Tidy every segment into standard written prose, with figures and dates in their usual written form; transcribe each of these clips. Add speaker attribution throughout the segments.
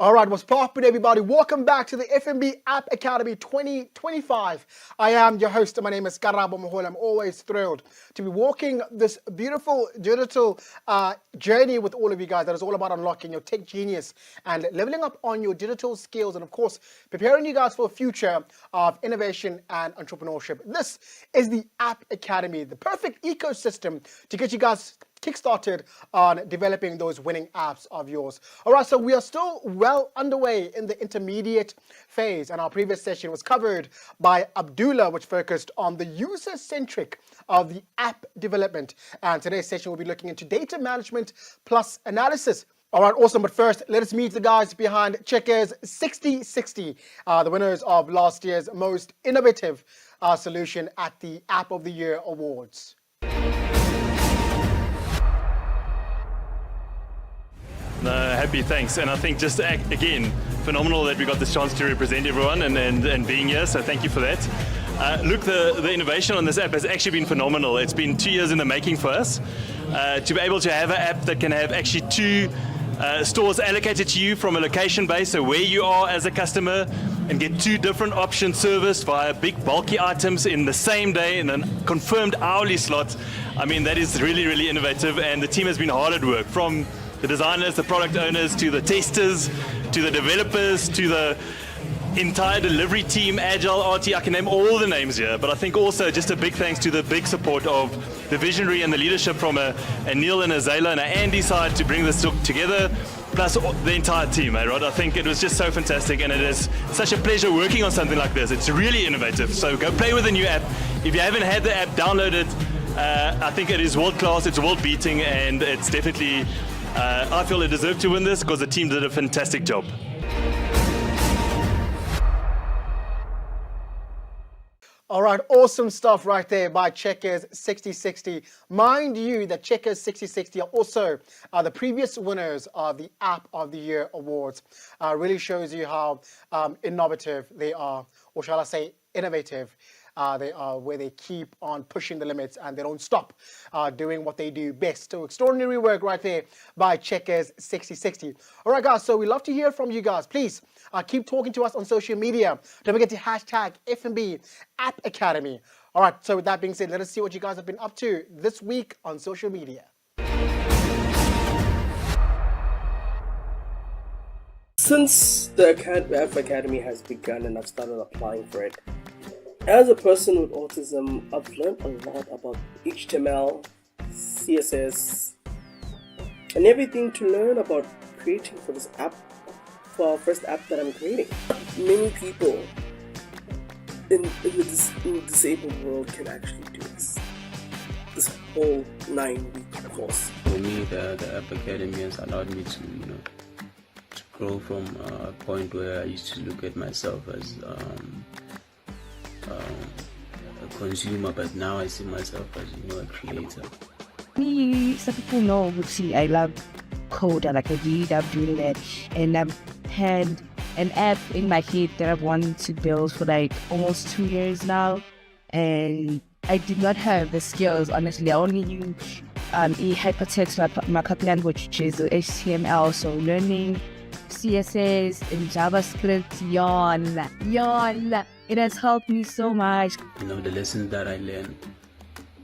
Speaker 1: All right, what's poppin', everybody? Welcome back to the FNB App Academy 2025. I am your host, and my name is Karabo Mahol. I'm always thrilled to be walking this beautiful digital journey with all of you guys that is all about unlocking your tech genius and leveling up on your digital skills and, of course, preparing you guys for a future of innovation and entrepreneurship. This is the App Academy, the perfect ecosystem to get you guys kickstarted on developing those winning apps of yours. All right, so we are still well underway in the intermediate phase, and our previous session was covered by Abdullah, which focused on the user-centric of the app development. And today's session will be looking into data management plus analysis. All right, awesome. But first, let us meet the guys behind Checkers 6060, the winners of last year's most innovative solution at the App of the Year Awards.
Speaker 2: No, happy, thanks. And I think just again, phenomenal that we got this chance to represent everyone and being here, so thank you for that. Look, the innovation on this app has actually been phenomenal. It's been 2 years in the making for us. To be able to have an app that can have actually two stores allocated to you from a location base, so where you are as a customer, and get two different options serviced via big bulky items in the same day in a confirmed hourly slot. I mean, that is really, really innovative, and the team has been hard at work, from the designers, the product owners, to the testers, to the developers, to the entire delivery team, Agile, RT, I can name all the names here. But I think also just a big thanks to the big support of the visionary and the leadership from a Neil and a Zayla and an Andy side to bring this together, plus the entire team, right? I think it was just so fantastic, and it is such a pleasure working on something like this. It's really innovative. So go play with the new app. If you haven't had the app, download it. I think it is world class, it's world beating, and it's definitely I feel it deserved to win this because the team did a fantastic job.
Speaker 1: All right, awesome stuff right there by Checkers 6060. Mind you that Checkers 6060 are also the previous winners of the App of the Year Awards. Really shows you how innovative they are, or shall I say innovative. They are, where they keep on pushing the limits and they don't stop doing what they do best. So extraordinary work right there by Checkers 6060. All right, guys, so we love to hear from you guys. Please keep talking to us on social media. Don't forget to hashtag FNB App Academy. All right, so with that being said, let us see what you guys have been up to this week on social media.
Speaker 3: Since the App Academy has begun and I've started applying for it, as a person with autism, I've learned a lot about HTML, CSS, and everything to learn about creating for this app, for our first app that I'm creating. Many people in the disabled world can actually do this whole 9-week course.
Speaker 4: For me, the App Academy has allowed me to, to grow from a point where I used to look at myself as a consumer, but now I see myself as a creator.
Speaker 5: Me, some people know, I love code, I love doing that, and I've had an app in my head that I've wanted to build for like almost 2 years now, and I did not have the skills, honestly. I only use hypertext markup language, which is HTML, so learning CSS and JavaScript, yawn. It has helped me so much.
Speaker 4: The lessons that I learned,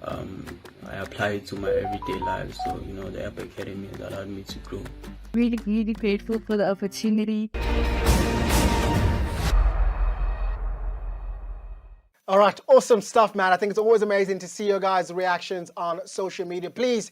Speaker 4: I apply it to my everyday life. So, the App Academy has allowed me to grow.
Speaker 5: Really, really grateful for the opportunity.
Speaker 1: All right, awesome stuff, man. I think it's always amazing to see your guys' reactions on social media. Please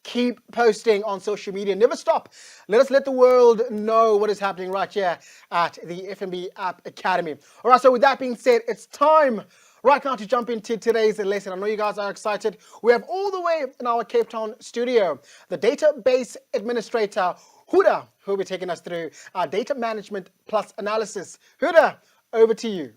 Speaker 1: keep posting on social media. Never stop. Let the world know what is happening right here at the FNB App Academy. All right, so with that being said, it's time right now to jump into today's lesson. I know you guys are excited. We have all the way in our Cape Town studio the database administrator, Huda, who will be taking us through data management plus analysis. Huda, over to you.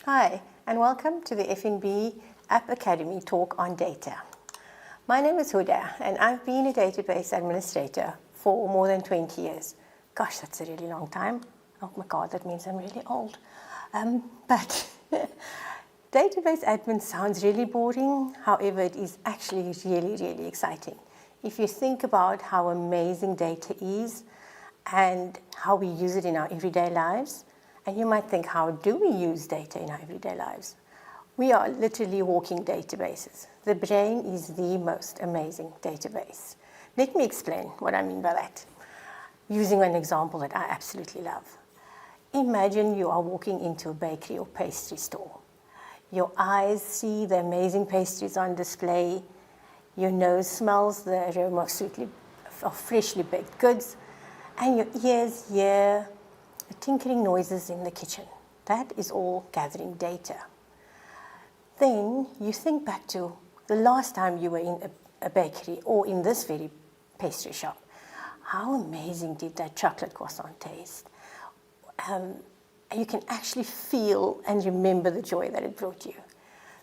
Speaker 6: Hi, and welcome to the FNB App Academy talk on data. My name is Huda, and I've been a database administrator for more than 20 years. Gosh, that's a really long time. Oh my God, that means I'm really old. But Database admin sounds really boring, however, it is actually really, really exciting. If you think about how amazing data is and how we use it in our everyday lives, and you might think, how do we use data in our everyday lives? We are literally walking databases. The brain is the most amazing database. Let me explain what I mean by that, using an example that I absolutely love. Imagine you are walking into a bakery or pastry store. Your eyes see the amazing pastries on display. Your nose smells the aroma of freshly baked goods. And your ears hear the tinkering noises in the kitchen. That is all gathering data. Then you think back to the last time you were in a bakery or in this very pastry shop. How amazing did that chocolate croissant taste? You can actually feel and remember the joy that it brought you.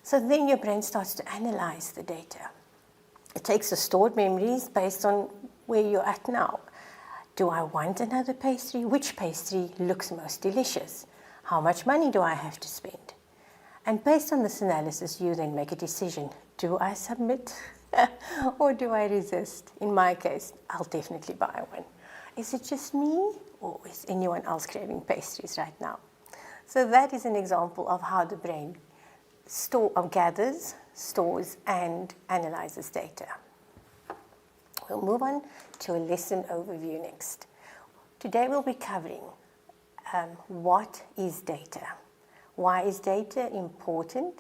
Speaker 6: So then your brain starts to analyze the data. It takes the stored memories based on where you're at now. Do I want another pastry? Which pastry looks most delicious? How much money do I have to spend? And based on this analysis, you then make a decision. Do I submit or do I resist? In my case, I'll definitely buy one. Is it just me, or is anyone else craving pastries right now? So that is an example of how the brain gathers, stores, and analyzes data. We'll move on to a lesson overview next. Today we'll be covering what is data, why is data important,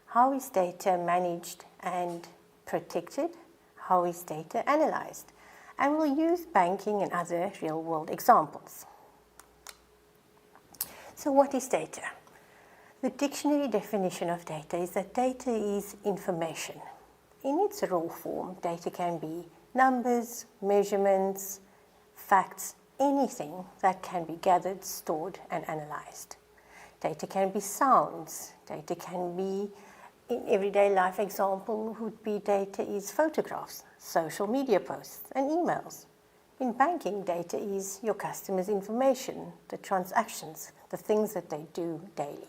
Speaker 6: how is data managed and protected, how is data analyzed, and we'll use banking and other real-world examples. So what is data? The dictionary definition of data is that data is information. In its raw form, data can be numbers, measurements, facts, anything that can be gathered, stored, and analyzed. Data can be sounds. Data can be, in everyday life example, would be data is photographs, social media posts, and emails. In banking, data is your customers' information, the transactions, the things that they do daily.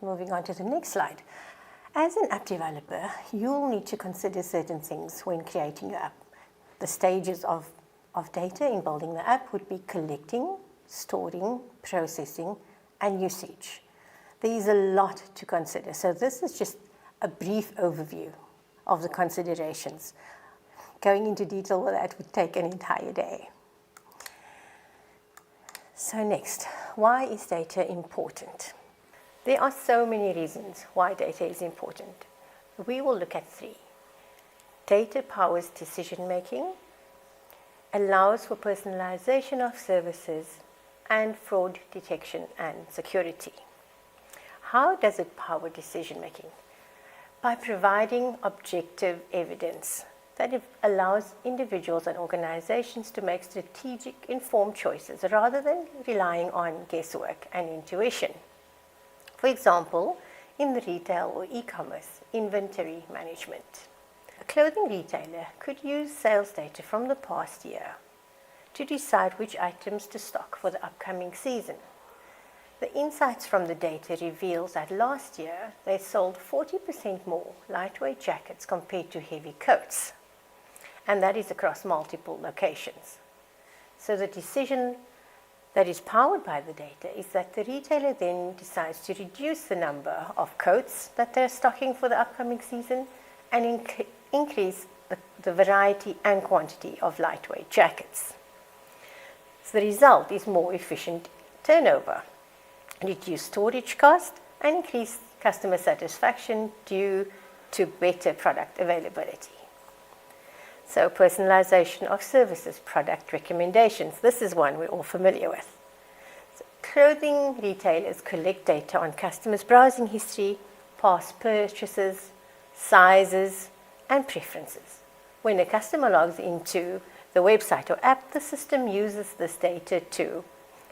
Speaker 6: Moving on to the next slide. As an app developer, you'll need to consider certain things when creating your app. The stages of data in building the app would be collecting, storing, processing, and usage. There is a lot to consider, so this is just a brief overview of the considerations. Going into detail with that would take an entire day. So next, why is data important? There are so many reasons why data is important. We will look at 3. Data powers decision-making, allows for personalization of services, and fraud detection and security. How does it power decision-making? By providing objective evidence that allows individuals and organizations to make strategic, informed choices rather than relying on guesswork and intuition. For example, in the retail or e-commerce, inventory management. A clothing retailer could use sales data from the past year to decide which items to stock for the upcoming season. The insights from the data reveals that last year they sold 40% more lightweight jackets compared to heavy coats, and that is across multiple locations. So the decision that is powered by the data is that the retailer then decides to reduce the number of coats that they're stocking for the upcoming season and increase the variety and quantity of lightweight jackets. So the result is more efficient turnover, reduced storage cost, and increased customer satisfaction due to better product availability. So personalization of services, product recommendations. This is one we're all familiar with. So clothing retailers collect data on customers' browsing history, past purchases, sizes, and preferences. When a customer logs into the website or app, the system uses this data to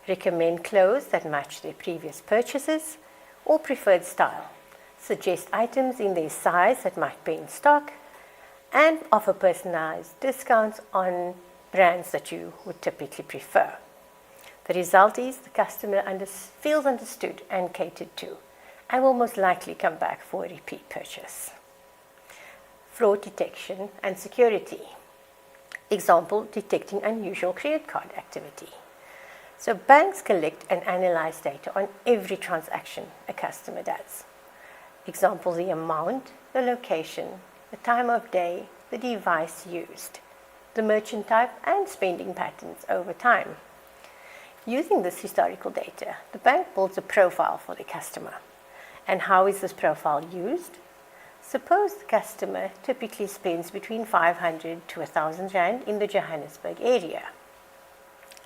Speaker 6: recommend clothes that match their previous purchases or preferred style, suggest items in their size that might be in stock, and offer personalized discounts on brands that you would typically prefer. The result is the customer feels understood and catered to, and will most likely come back for a repeat purchase. Fraud detection and security. Example, detecting unusual credit card activity. So banks collect and analyze data on every transaction a customer does. Example, the amount, the location, the time of day, the device used, the merchant type, and spending patterns over time. Using this historical data, the bank builds a profile for the customer. And how is this profile used? Suppose the customer typically spends between 500 to 1,000 Rand in the Johannesburg area.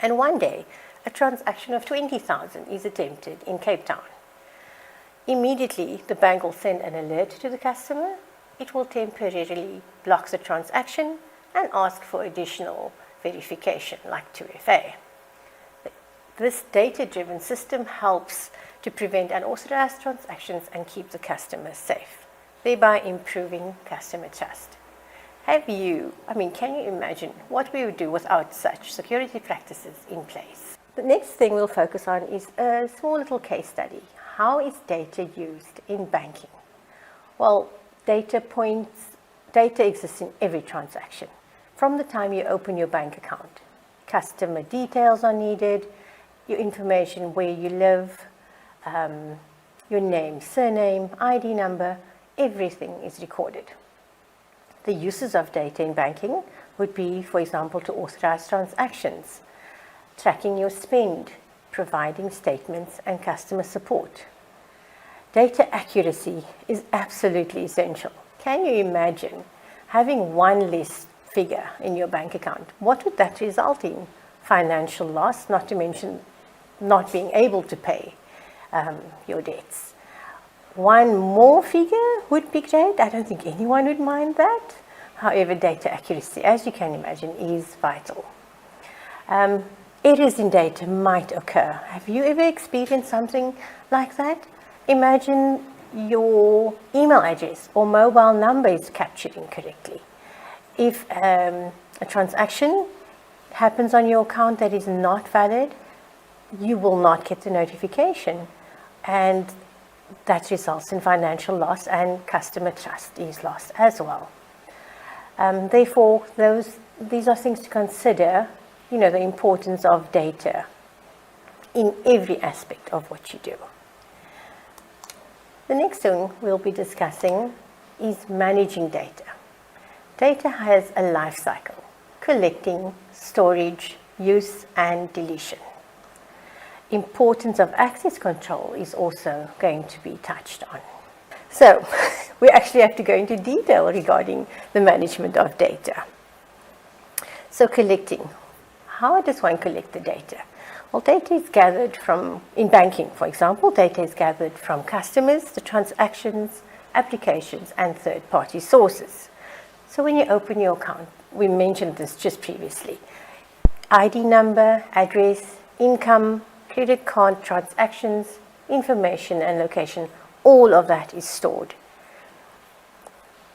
Speaker 6: And one day, a transaction of 20,000 is attempted in Cape Town. Immediately, the bank will send an alert to the customer. It will temporarily block the transaction and ask for additional verification, like 2FA. This data-driven system helps to prevent unauthorized transactions and keep the customer safe, thereby improving customer trust. Can you imagine what we would do without such security practices in place? The next thing we'll focus on is a small little case study. How is data used in banking? Well, data exists in every transaction. From the time you open your bank account, customer details are needed, your information, where you live, your name, surname, ID number, everything is recorded. The uses of data in banking would be, for example, to authorize transactions, tracking your spend, providing statements and customer support. Data accuracy is absolutely essential. Can you imagine having one less figure in your bank account? What would that result in? Financial loss, not to mention not being able to pay your debts. One more figure would be great. I don't think anyone would mind that. However, data accuracy, as you can imagine, is vital. Errors in data might occur. Have you ever experienced something like that? Imagine your email address or mobile number is captured incorrectly. If a transaction happens on your account that is not valid, you will not get the notification, and that results in financial loss, and customer trust is lost as well. Therefore, these are things to consider, the importance of data in every aspect of what you do. The next thing we'll be discussing is managing data. Data has a life cycle: collecting, storage, use, and deletion. Importance of access control is also going to be touched on. So we actually have to go into detail regarding the management of data. So collecting. How does one collect the data? Well, data is gathered in banking, for example, data is gathered from customers, the transactions, applications, and third-party sources. So when you open your account, we mentioned this just previously, ID number, address, income, credit card transactions, information and location, all of that is stored.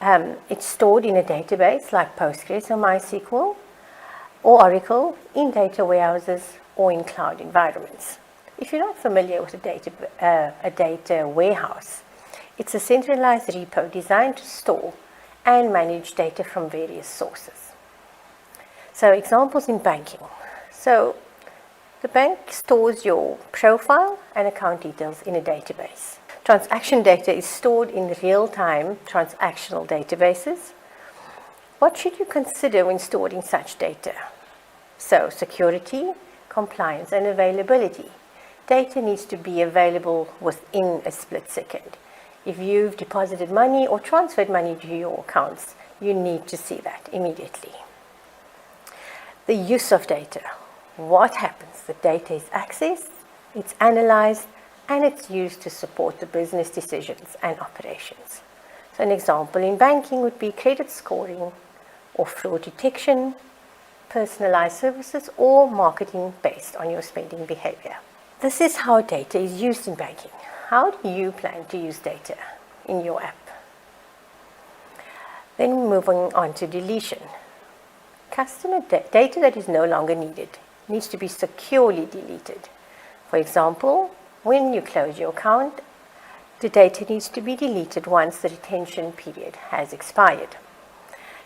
Speaker 6: It's stored in a database like Postgres or MySQL or Oracle, in data warehouses or in cloud environments. If you're not familiar with a data warehouse, it's a centralized repo designed to store and manage data from various sources. So examples in banking. So the bank stores your profile and account details in a database. Transaction data is stored in real-time transactional databases. What should you consider when storing such data? So security, compliance, and availability. Data needs to be available within a split second. If you've deposited money or transferred money to your accounts, you need to see that immediately. The use of data. What happens? The data is accessed, it's analyzed, and it's used to support the business decisions and operations. So an example in banking would be credit scoring or fraud detection, personalized services, or marketing based on your spending behavior. This is how data is used in banking. How do you plan to use data in your app? Then moving on to deletion. Customer data that is no longer needed needs to be securely deleted. For example, when you close your account, the data needs to be deleted once the retention period has expired.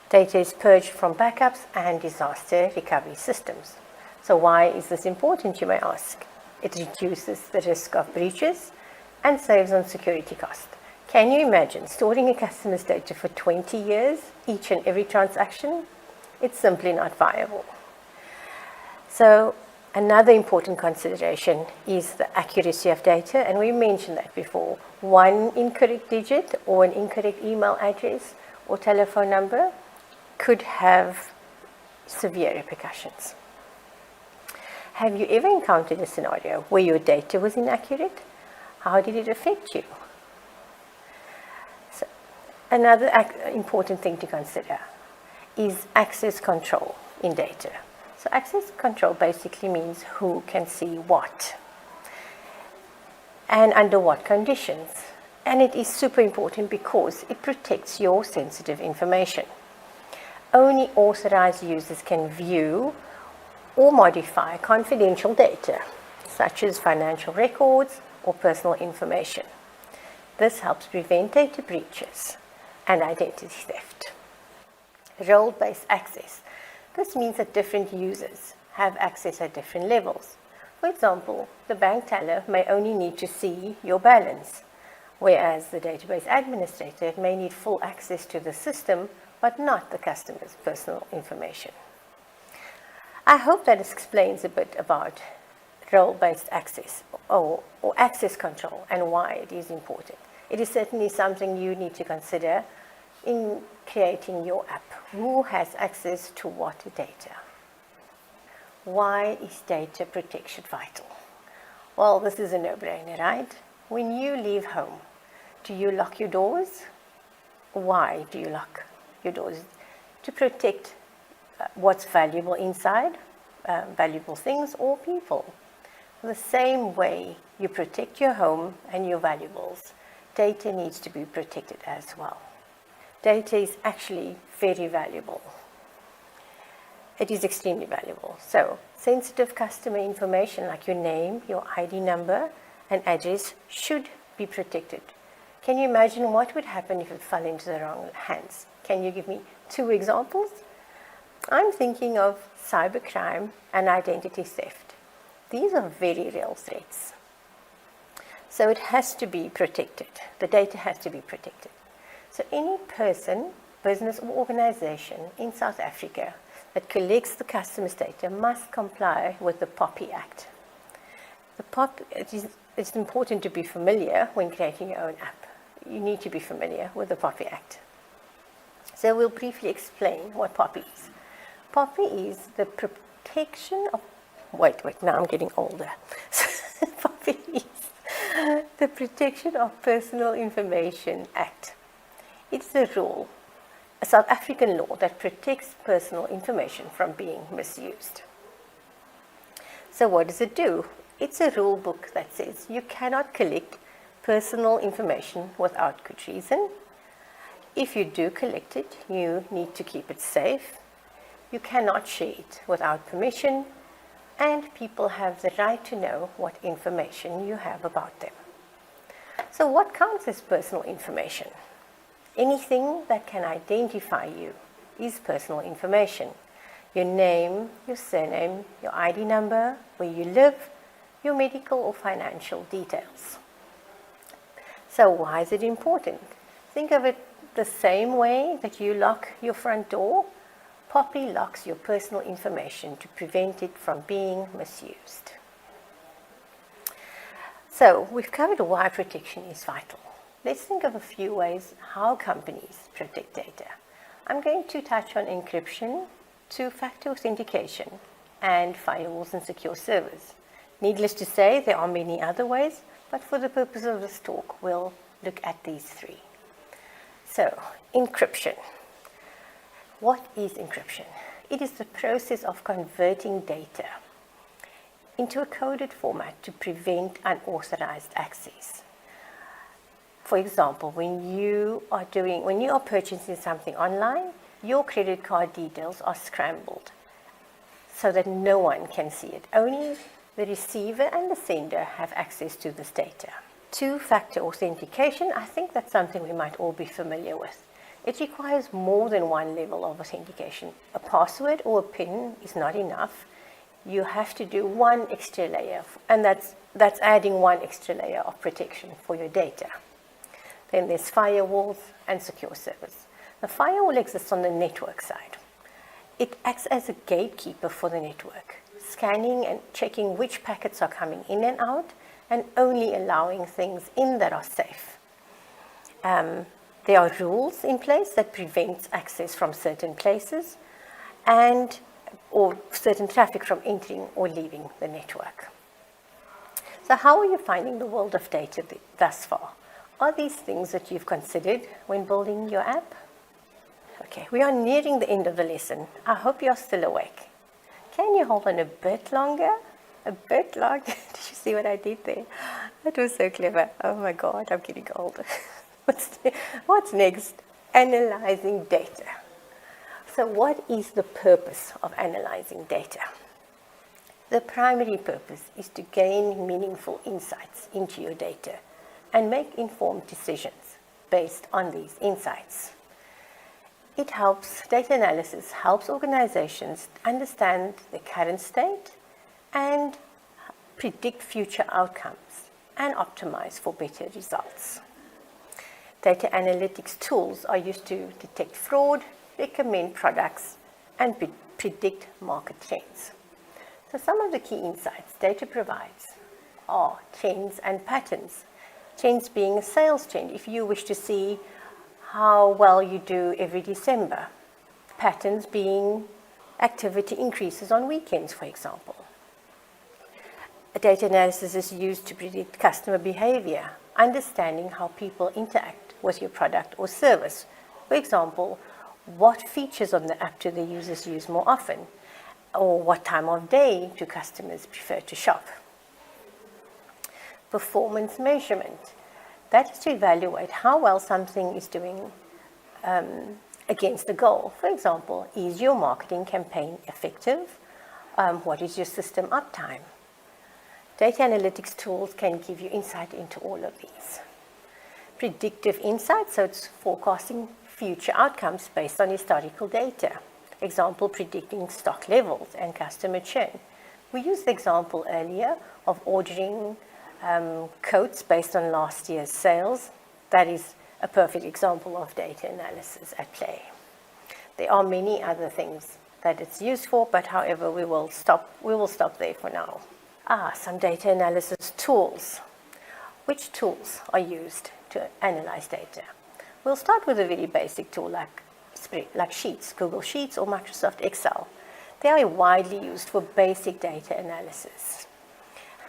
Speaker 6: Data is purged from backups and disaster recovery systems. So why is this important, you may ask? It reduces the risk of breaches and saves on security costs. Can you imagine storing a customer's data for 20 years, each and every transaction? It's simply not viable. So another important consideration is the accuracy of data, and we mentioned that before. One incorrect digit or an incorrect email address or telephone number could have severe repercussions. Have you ever encountered a scenario where your data was inaccurate? How did it affect you? So, another important thing to consider is access control in data. So access control basically means who can see what and under what conditions. And it is super important because it protects your sensitive information. Only authorized users can view or modify confidential data, such as financial records or personal information. This helps prevent data breaches and identity theft. Role-based access. This means that different users have access at different levels. For example, the bank teller may only need to see your balance, whereas the database administrator may need full access to the system, but not the customer's personal information. I hope that explains a bit about role-based access or access control and why it is important. It is certainly something you need to consider in creating your app. Who has access to what data? Why is data protection vital? Well, this is a no-brainer, right? When you leave home, do you lock your doors? Why do you lock your doors? To protect what's valuable inside, valuable things or people. The same way you protect your home and your valuables, data needs to be protected as well. Data is actually very valuable. It is extremely valuable. So, sensitive customer information like your name, your ID number, and address should be protected. Can you imagine what would happen if it fell into the wrong hands? Can you give me 2 examples? I'm thinking of cybercrime and identity theft. These are very real threats. So it has to be protected. The data has to be protected. So any person, business or organization in South Africa that collects the customer's data must comply with the POPI Act. It's important to be familiar when creating your own app. You need to be familiar with the POPI Act. So we'll briefly explain what POPI is. POPI is the protection of... Wait, now I'm getting older. POPI is the Protection of Personal Information Act. It's a rule, a South African law that protects personal information from being misused. So what does it do? It's a rule book that says you cannot collect personal information without good reason. If you do collect it, you need to keep it safe. You cannot share it without permission, and people have the right to know what information you have about them. So what counts as personal information? Anything that can identify you is personal information. Your name, your surname, your ID number, where you live, your medical or financial details. So why is it important? Think of it the same way that you lock your front door. POPI locks your personal information to prevent it from being misused. So we've covered why protection is vital. Let's think of a few ways how companies protect data. I'm going to touch on encryption, 2-factor authentication, and firewalls and secure servers. Needless to say, there are many other ways, but for the purpose of this talk, we'll look at these 3. So, encryption. What is encryption? It is the process of converting data into a coded format to prevent unauthorized access. For example, when you are purchasing something online, your credit card details are scrambled so that no one can see it. Only the receiver and the sender have access to this data. Two-factor authentication, I think that's something we might all be familiar with. It requires more than one level of authentication. A password or a PIN is not enough. You have to do one extra layer, and that's adding one extra layer of protection for your data. Then there's firewalls and secure servers. The firewall exists on the network side. It acts as a gatekeeper for the network, scanning and checking which packets are coming in and out, and only allowing things in that are safe. There are rules in place that prevent access from certain places or certain traffic from entering or leaving the network. So how are you finding the world of data thus far? Are these things that you've considered when building your app? Okay, we are nearing the end of the lesson. I hope you're still awake. Can you hold on a bit longer? A bit longer? Did you see what I did there? That was so clever. Oh my God, I'm getting older. What's next? Analyzing data. So what is the purpose of analyzing data? The primary purpose is to gain meaningful insights into your data and make informed decisions based on these insights. Data analysis helps organizations understand the current state and predict future outcomes and optimize for better results. Data analytics tools are used to detect fraud, recommend products, and predict market trends. So some of the key insights data provides are trends and patterns. Trends being a sales trend, if you wish to see how well you do every December. Patterns being activity increases on weekends, for example. Data analysis is used to predict customer behavior, understanding how people interact with your product or service. For example, what features on the app do the users use more often? Or what time of day do customers prefer to shop? Performance measurement. That is to evaluate how well something is doing against the goal. For example, is your marketing campaign effective? What is your system uptime? Data analytics tools can give you insight into all of these. Predictive insight, so it's forecasting future outcomes based on historical data. Example, predicting stock levels and customer churn. We used the example earlier of ordering coats based on last year's sales. That is a perfect example of data analysis at play. There are many other things that it's used for, but however, we will stop there for now. Some data analysis tools. Which tools are used to analyze data? We'll start with a very basic tool like Sheets, Google Sheets or Microsoft Excel. They are widely used for basic data analysis,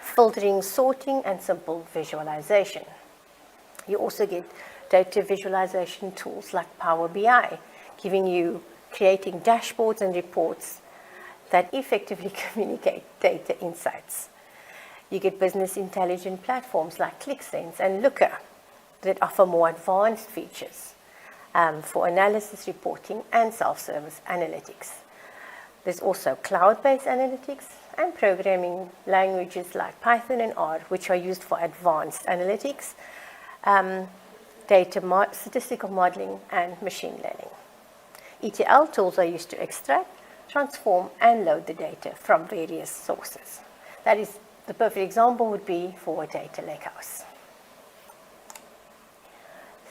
Speaker 6: filtering, sorting, and simple visualization. You also get data visualization tools like Power BI, creating dashboards and reports that effectively communicate data insights. You get business intelligence platforms like ClickSense and Looker that offer more advanced features for analysis, reporting, and self-service analytics. There's also cloud-based analytics and programming languages like Python and R, which are used for advanced analytics, statistical modeling, and machine learning. ETL tools are used to extract, transform, and load the data from various sources. That is, the perfect example would be for a data lakehouse.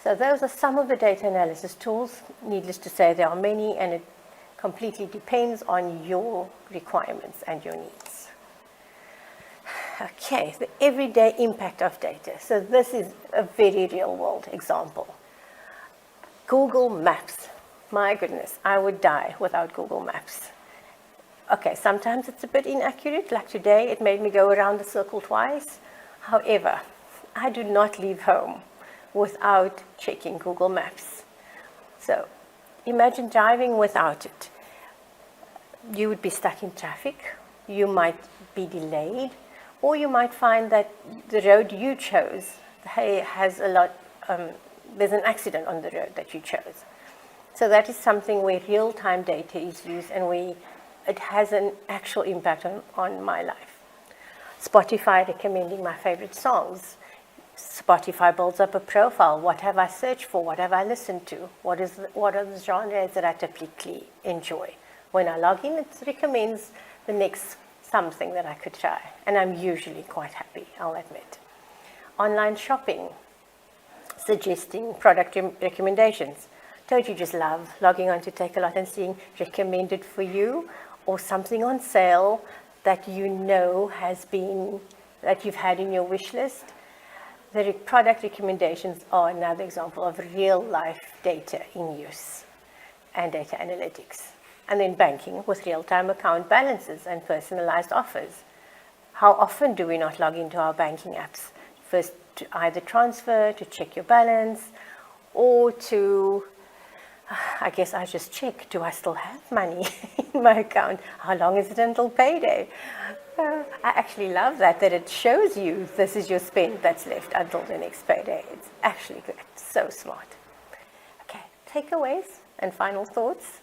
Speaker 6: So those are some of the data analysis tools. Needless to say, there are many, and it completely depends on your requirements and your needs. Okay, the everyday impact of data. So this is a very real world example. Google Maps. My goodness, I would die without Google Maps. Okay, sometimes it's a bit inaccurate, like today it made me go around the circle twice. However, I do not leave home without checking Google Maps. So imagine driving without it. You would be stuck in traffic, you might be delayed, or you might find that the road you chose has there's an accident on the road that you chose. So that is something where real-time data is used, and it has an actual impact on my life. Spotify recommending my favorite songs. Spotify builds up a profile. What have I searched for? What have I listened to? What are the genres that I typically enjoy? When I log in, it recommends the next something that I could try. And I'm usually quite happy, I'll admit. Online shopping, suggesting product recommendations. Don't you just love logging on to Takealot and seeing recommended for you, or something on sale that you know has been, that you've had in your wish list? The product recommendations are another example of real life data in use and data analytics. And then banking with real-time account balances and personalized offers. How often do we not log into our banking apps? First, to either transfer, to check your balance, or to, I guess I just check, do I still have money in my account? How long is it until payday? I actually love that it shows you this is your spend that's left until the next payday. It's actually good, so smart. Okay, takeaways and final thoughts.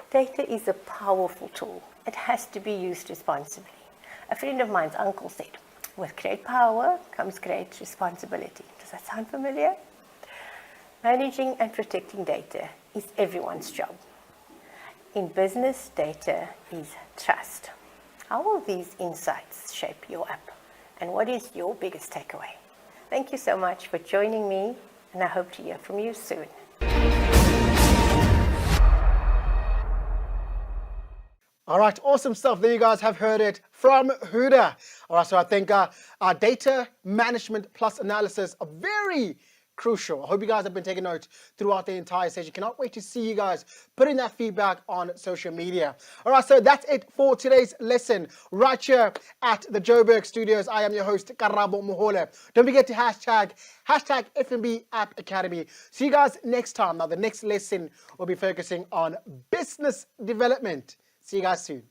Speaker 6: Data is a powerful tool. It has to be used responsibly. A friend of mine's uncle said, with great power comes great responsibility. Does that sound familiar? Managing and protecting data is everyone's job. In business, data is trust. How will these insights shape your app? And what is your biggest takeaway? Thank you so much for joining me, and I hope to hear from you soon.
Speaker 1: All right, awesome stuff. There you guys have heard it from Huda. All right, so I think our data management plus analysis are very crucial. I hope you guys have been taking notes throughout the entire session. Cannot wait to see you guys putting that feedback on social media. All right, so that's it for today's lesson right here at the Joburg Studios. I am your host, Karabo Mohole. Don't forget to hashtag FNB App Academy. See you guys next time. Now, the next lesson will be focusing on business development. See you guys soon.